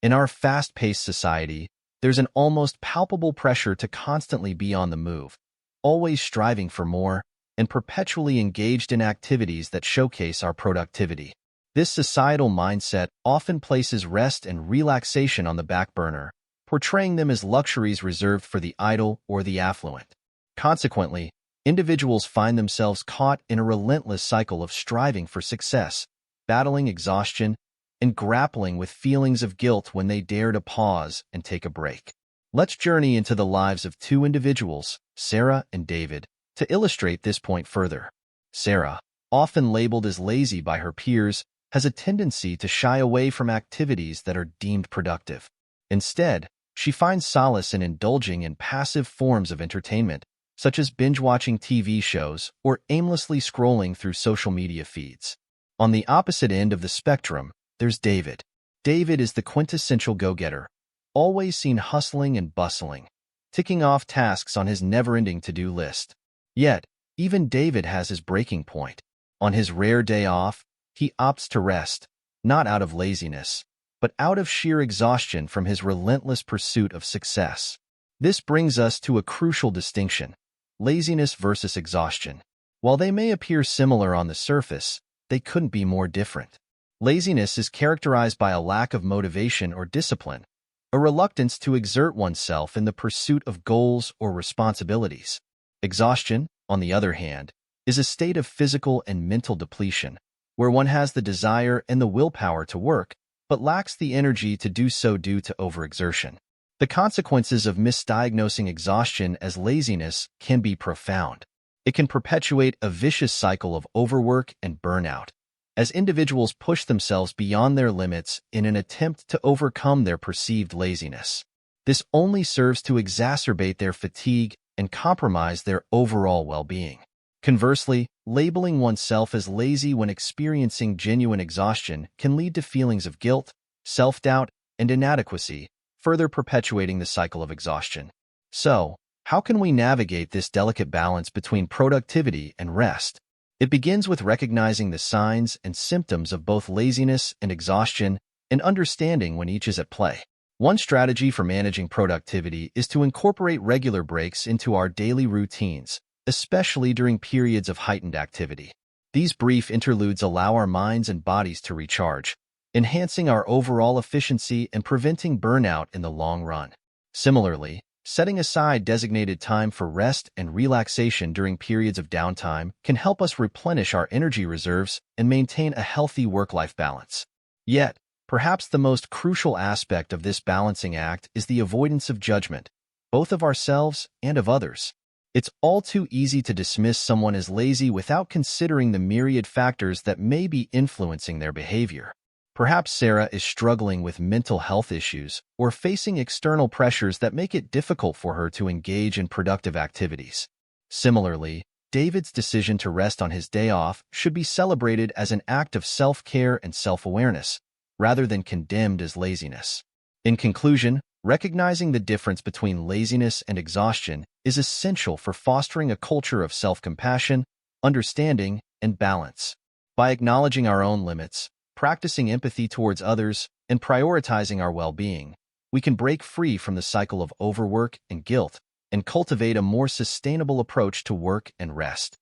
In our fast-paced society, there's an almost palpable pressure to constantly be on the move, always striving for more, and perpetually engaged in activities that showcase our productivity. This societal mindset often places rest and relaxation on the back burner, portraying them as luxuries reserved for the idle or the affluent. Consequently, individuals find themselves caught in a relentless cycle of striving for success, battling exhaustion, and grappling with feelings of guilt when they dare to pause and take a break. Let's journey into the lives of two individuals, Sarah and David, to illustrate this point further. Sarah, often labeled as lazy by her peers, has a tendency to shy away from activities that are deemed productive. Instead, she finds solace in indulging in passive forms of entertainment, such as binge-watching TV shows or aimlessly scrolling through social media feeds. On the opposite end of the spectrum, there's David. David is the quintessential go-getter, always seen hustling and bustling, ticking off tasks on his never-ending to-do list. Yet, even David has his breaking point. On his rare day off, he opts to rest, not out of laziness, but out of sheer exhaustion from his relentless pursuit of success. This brings us to a crucial distinction: laziness versus exhaustion. While they may appear similar on the surface, they couldn't be more different. Laziness is characterized by a lack of motivation or discipline, a reluctance to exert oneself in the pursuit of goals or responsibilities. Exhaustion, on the other hand, is a state of physical and mental depletion, where one has the desire and the willpower to work, but lacks the energy to do so due to overexertion. The consequences of misdiagnosing exhaustion as laziness can be profound. It can perpetuate a vicious cycle of overwork and burnout, as individuals push themselves beyond their limits in an attempt to overcome their perceived laziness. This only serves to exacerbate their fatigue and compromise their overall well-being. Conversely, labeling oneself as lazy when experiencing genuine exhaustion can lead to feelings of guilt, self-doubt, and inadequacy, further perpetuating the cycle of exhaustion. So, how can we navigate this delicate balance between productivity and rest? It begins with recognizing the signs and symptoms of both laziness and exhaustion and understanding when each is at play. One strategy for managing productivity is to incorporate regular breaks into our daily routines, especially during periods of heightened activity. These brief interludes allow our minds and bodies to recharge, enhancing our overall efficiency and preventing burnout in the long run. Similarly, setting aside designated time for rest and relaxation during periods of downtime can help us replenish our energy reserves and maintain a healthy work-life balance. Yet, perhaps the most crucial aspect of this balancing act is the avoidance of judgment, both of ourselves and of others. It's all too easy to dismiss someone as lazy without considering the myriad factors that may be influencing their behavior. Perhaps Sarah is struggling with mental health issues or facing external pressures that make it difficult for her to engage in productive activities. Similarly, David's decision to rest on his day off should be celebrated as an act of self-care and self-awareness, rather than condemned as laziness. In conclusion, recognizing the difference between laziness and exhaustion is essential for fostering a culture of self-compassion, understanding, and balance. By acknowledging our own limits, practicing empathy towards others, and prioritizing our well-being, we can break free from the cycle of overwork and guilt and cultivate a more sustainable approach to work and rest.